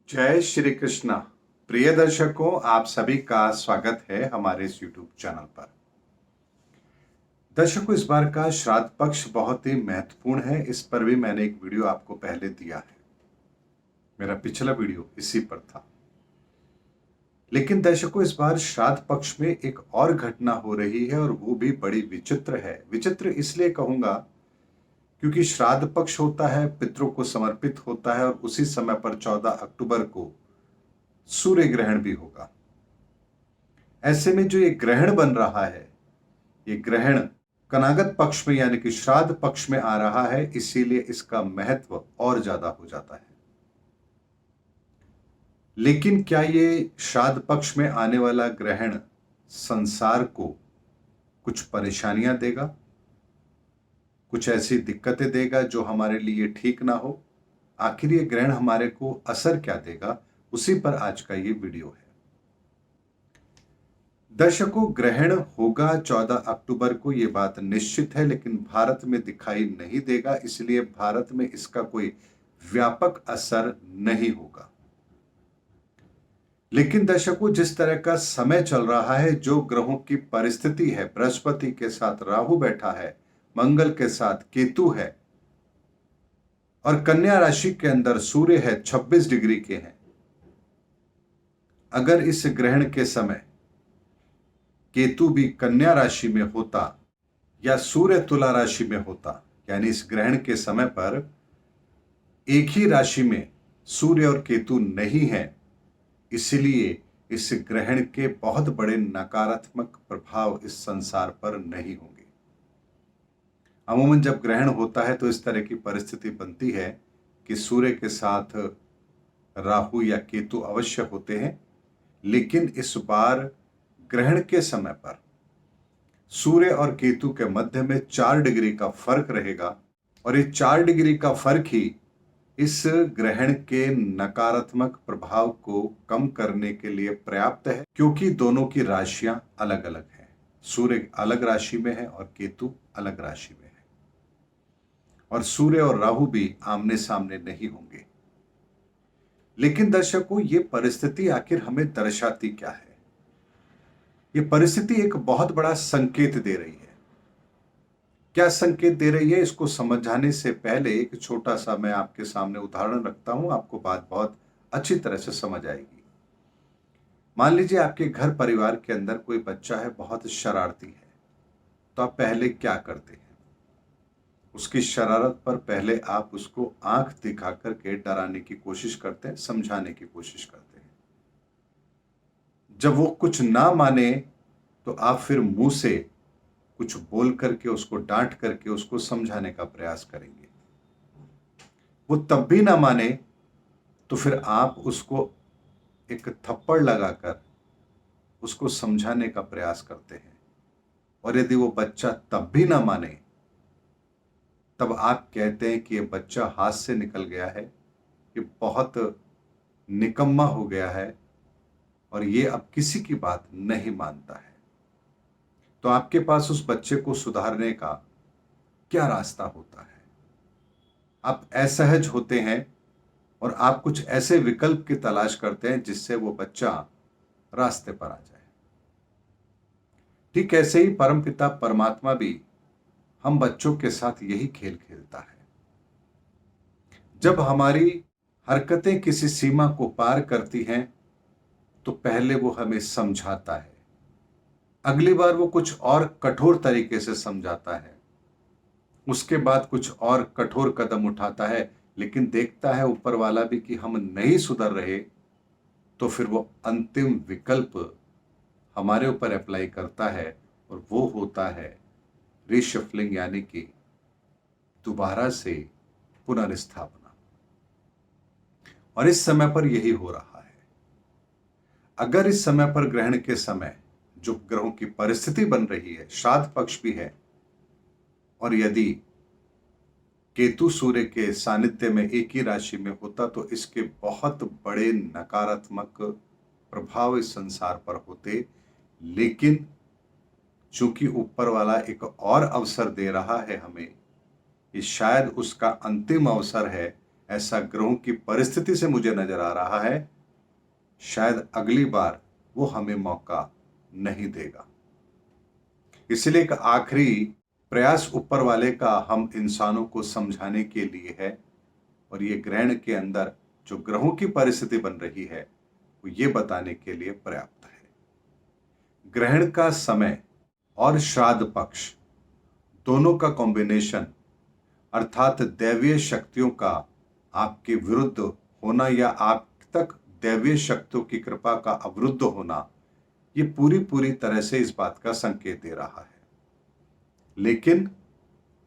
जय श्री कृष्णा। प्रिय दर्शकों, आप सभी का स्वागत है हमारे इस YouTube चैनल पर। दर्शकों, इस बार का श्राद्ध पक्ष बहुत ही महत्वपूर्ण है। इस पर भी मैंने एक वीडियो आपको पहले दिया है। मेरा पिछला वीडियो इसी पर था। लेकिन दर्शकों, इस बार श्राद्ध पक्ष में एक और घटना हो रही है और वो भी बड़ी विचित्र है। विचित्र इसलिए कहूंगा क्योंकि श्राद्ध पक्ष होता है, पितरों को समर्पित होता है और उसी समय पर 14 अक्टूबर को सूर्य ग्रहण भी होगा। ऐसे में जो ये ग्रहण बन रहा है, ये ग्रहण कनागत पक्ष में यानी कि श्राद्ध पक्ष में आ रहा है, इसीलिए इसका महत्व और ज्यादा हो जाता है। लेकिन क्या ये श्राद्ध पक्ष में आने वाला ग्रहण संसार को कुछ परेशानियां देगा, कुछ ऐसी दिक्कतें देगा जो हमारे लिए ठीक ना हो? आखिर ये ग्रहण हमारे को असर क्या देगा, उसी पर आज का ये वीडियो है। दर्शकों, ग्रहण होगा 14 अक्टूबर को, यह बात निश्चित है, लेकिन भारत में दिखाई नहीं देगा, इसलिए भारत में इसका कोई व्यापक असर नहीं होगा। लेकिन दर्शकों, जिस तरह का समय चल रहा है, जो ग्रहों की परिस्थिति है, बृहस्पति के साथ राहु बैठा है, मंगल के साथ केतु है और कन्या राशि के अंदर सूर्य है, 26 डिग्री के हैं। अगर इस ग्रहण के समय केतु भी कन्या राशि में होता या सूर्य तुला राशि में होता, यानी इस ग्रहण के समय पर एक ही राशि में सूर्य और केतु नहीं है, इसलिए इस ग्रहण के बहुत बड़े नकारात्मक प्रभाव इस संसार पर नहीं होंगे। अमूमन जब ग्रहण होता है तो इस तरह की परिस्थिति बनती है कि सूर्य के साथ राहु या केतु अवश्य होते हैं, लेकिन इस बार ग्रहण के समय पर सूर्य और केतु के मध्य में 4 डिग्री का फर्क रहेगा और ये 4 डिग्री का फर्क ही इस ग्रहण के नकारात्मक प्रभाव को कम करने के लिए पर्याप्त है, क्योंकि दोनों की राशियां अलग अलग हैं। सूर्य अलग राशि में है और केतु अलग राशि में है, और सूर्य और राहु भी आमने सामने नहीं होंगे। लेकिन दर्शकों, ये परिस्थिति आखिर हमें दर्शाती क्या है? ये परिस्थिति एक बहुत बड़ा संकेत दे रही है। क्या संकेत दे रही है, इसको समझाने से पहले एक छोटा सा मैं आपके सामने उदाहरण रखता हूं, आपको बात बहुत अच्छी तरह से समझ आएगी। मान लीजिए आपके घर परिवार के अंदर कोई बच्चा है, बहुत शरारती है, तो आप पहले क्या करते हैं? उसकी शरारत पर पहले आप उसको आंख दिखा करके डराने की कोशिश करते हैं, समझाने की कोशिश करते हैं। जब वो कुछ ना माने तो आप फिर मुंह से कुछ बोल करके, उसको डांट करके उसको समझाने का प्रयास करेंगे। वो तब भी ना माने तो फिर आप उसको एक थप्पड़ लगाकर उसको समझाने का प्रयास करते हैं। और यदि वो बच्चा तब भी ना माने, तब आप कहते हैं कि ये बच्चा हाथ से निकल गया है, ये बहुत निकम्मा हो गया है और ये अब किसी की बात नहीं मानता है। तो आपके पास उस बच्चे को सुधारने का क्या रास्ता होता है? आप असहज होते हैं और आप कुछ ऐसे विकल्प की तलाश करते हैं जिससे वो बच्चा रास्ते पर आ जाए। ठीक ऐसे ही परमपिता परमात्मा भी हम बच्चों के साथ यही खेल खेलता है। जब हमारी हरकतें किसी सीमा को पार करती हैं तो पहले वो हमें समझाता है, अगली बार वो कुछ और कठोर तरीके से समझाता है, उसके बाद कुछ और कठोर कदम उठाता है, लेकिन देखता है ऊपर वाला भी कि हम नहीं सुधर रहे, तो फिर वो अंतिम विकल्प हमारे ऊपर अप्लाई करता है और वो होता है रीशफलिंग, यानी कि दोबारा से पुनर्स्थापना। और इस समय पर यही हो रहा है। अगर इस समय पर ग्रहण के समय जो ग्रहों की परिस्थिति बन रही है, श्राद्ध पक्ष भी है, और यदि केतु सूर्य के सानिध्य में एक ही राशि में होता तो इसके बहुत बड़े नकारात्मक प्रभाव इस संसार पर होते। लेकिन चूंकि ऊपर वाला एक और अवसर दे रहा है हमें, ये शायद उसका अंतिम अवसर है, ऐसा ग्रहों की परिस्थिति से मुझे नजर आ रहा है, शायद अगली बार वो हमें मौका नहीं देगा। इसलिए एक आखिरी प्रयास ऊपर वाले का हम इंसानों को समझाने के लिए है, और ये ग्रहण के अंदर जो ग्रहों की परिस्थिति बन रही है वो ये बताने के लिए पर्याप्त है। ग्रहण का समय और श्राद्ध पक्ष दोनों का कॉम्बिनेशन, अर्थात दैवीय शक्तियों का आपके विरुद्ध होना या आप तक दैवीय शक्तियों की कृपा का अवरुद्ध होना, ये पूरी पूरी तरह से इस बात का संकेत दे रहा है। लेकिन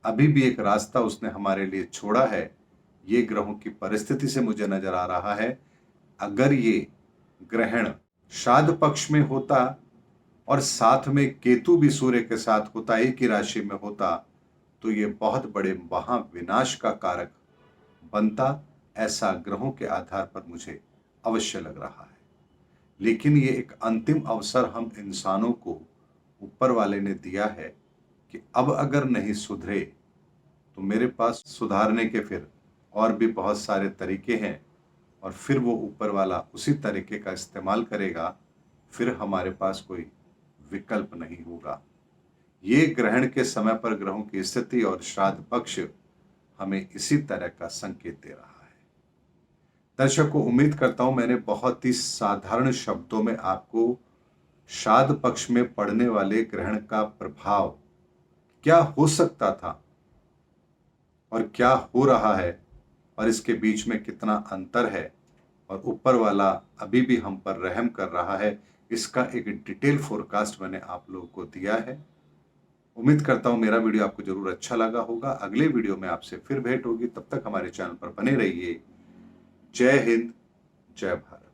अभी भी एक रास्ता उसने हमारे लिए छोड़ा है। ये ग्रहों की परिस्थिति से मुझे नजर आ रहा है, अगर ये ग्रहण श्राद्ध पक्ष में होता और साथ में केतु भी सूर्य के साथ होता, एक ही राशि में होता, तो ये बहुत बड़े महाविनाश का कारक बनता। ऐसा ग्रहों के आधार पर मुझे अवश्य लग रहा है। लेकिन ये एक अंतिम अवसर हम इंसानों को ऊपर वाले ने दिया है कि अब अगर नहीं सुधरे तो मेरे पास सुधारने के फिर और भी बहुत सारे तरीके हैं, और फिर वो ऊपर वाला उसी तरीके का इस्तेमाल करेगा। फिर हमारे पास कोई विकल्प नहीं होगा। ये ग्रहण के समय पर ग्रहों की स्थिति और श्राद्ध पक्ष हमें इसी तरह का संकेत दे रहा है। दर्शकों, उम्मीद करता हूं मैंने बहुत ही साधारण शब्दों में आपको श्राद्ध पक्ष में पड़ने वाले ग्रहण का प्रभाव क्या हो सकता था और क्या हो रहा है, और इसके बीच में कितना अंतर है, और ऊपर वाला अभी भी हम पर रहम कर रहा है, इसका एक डिटेल फोरकास्ट मैंने आप लोगों को दिया है। उम्मीद करता हूं मेरा वीडियो आपको जरूर अच्छा लगा होगा। अगले वीडियो में आपसे फिर भेंट होगी, तब तक हमारे चैनल पर बने रहिए। जय हिंद, जय भारत।